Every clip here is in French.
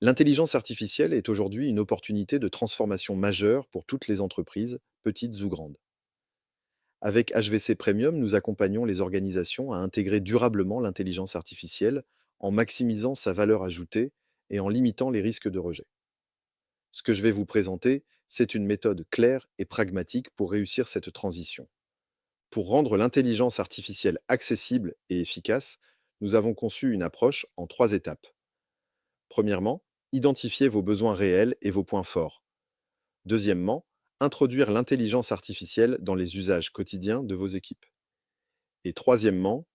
L'intelligence artificielle est aujourd'hui une opportunité de transformation majeure pour toutes les entreprises, petites ou grandes. Avec HVC Premium, nous accompagnons les organisations à intégrer durablement l'intelligence artificielle en maximisant sa valeur ajoutée et en limitant les risques de rejet. Ce que je vais vous présenter, c'est une méthode claire et pragmatique pour réussir cette transition. Pour rendre l'intelligence artificielle accessible et efficace, nous avons conçu une approche en 3 étapes. Premièrement, identifier vos besoins réels et vos points forts. Deuxièmement, introduire l'intelligence artificielle dans les usages quotidiens de vos équipes. Et troisièmement,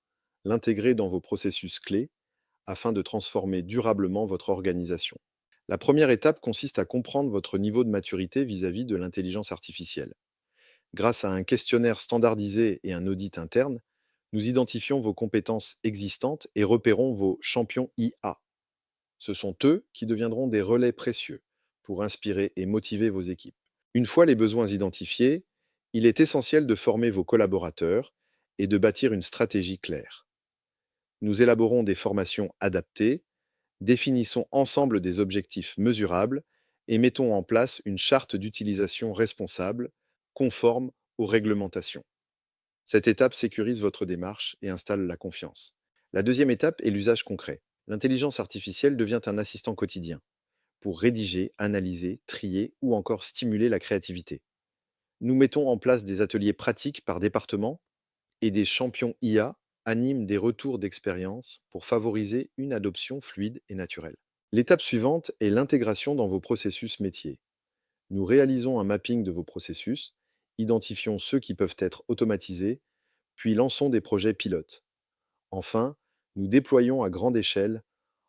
l'intégrer dans vos processus clés afin de transformer durablement votre organisation. La première étape consiste à comprendre votre niveau de maturité vis-à-vis de l'intelligence artificielle. Grâce à un questionnaire standardisé et un audit interne, nous identifions vos compétences existantes et repérons vos champions IA. Ce sont eux qui deviendront des relais précieux pour inspirer et motiver vos équipes. Une fois les besoins identifiés, il est essentiel de former vos collaborateurs et de bâtir une stratégie claire. Nous élaborons des formations adaptées, définissons ensemble des objectifs mesurables et mettons en place une charte d'utilisation responsable, conforme aux réglementations. Cette étape sécurise votre démarche et installe la confiance. La deuxième étape est l'usage concret. L'intelligence artificielle devient un assistant quotidien pour rédiger, analyser, trier ou encore stimuler la créativité. Nous mettons en place des ateliers pratiques par département et des champions IA animent des retours d'expérience pour favoriser une adoption fluide et naturelle. L'étape suivante est l'intégration dans vos processus métiers. Nous réalisons un mapping de vos processus, identifions ceux qui peuvent être automatisés, puis lançons des projets pilotes. Enfin, nous déployons à grande échelle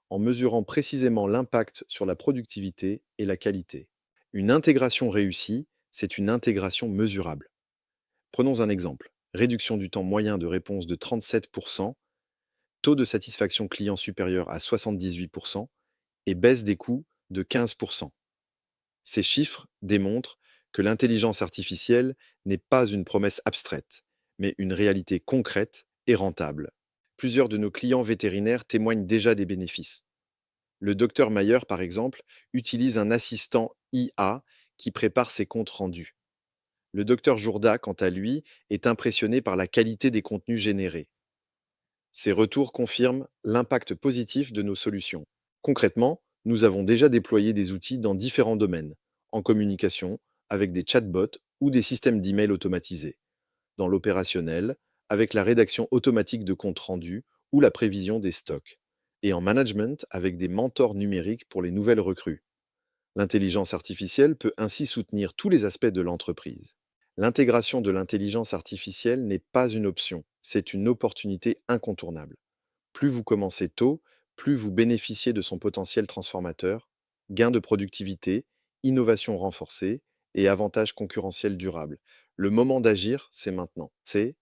en mesurant précisément l'impact sur la productivité et la qualité. Une intégration réussie, c'est une intégration mesurable. Prenons un exemple. Réduction du temps moyen de réponse de 37%, taux de satisfaction client supérieur à 78% et baisse des coûts de 15%. Ces chiffres démontrent que l'intelligence artificielle n'est pas une promesse abstraite, mais une réalité concrète et rentable. Plusieurs de nos clients vétérinaires témoignent déjà des bénéfices. Le docteur Mayer, par exemple, utilise un assistant IA qui prépare ses comptes rendus. Le docteur Jourda, quant à lui, est impressionné par la qualité des contenus générés. Ces retours confirment l'impact positif de nos solutions. Concrètement, nous avons déjà déployé des outils dans différents domaines, en communication, avec des chatbots ou des systèmes d'email automatisés, dans l'opérationnel, avec la rédaction automatique de comptes rendus ou la prévision des stocks, et en management avec des mentors numériques pour les nouvelles recrues. L'intelligence artificielle peut ainsi soutenir tous les aspects de l'entreprise. L'intégration de l'intelligence artificielle n'est pas une option, c'est une opportunité incontournable. Plus vous commencez tôt, plus vous bénéficiez de son potentiel transformateur, gains de productivité, innovation renforcée et avantages concurrentiels durables. Le moment d'agir, c'est maintenant. C'est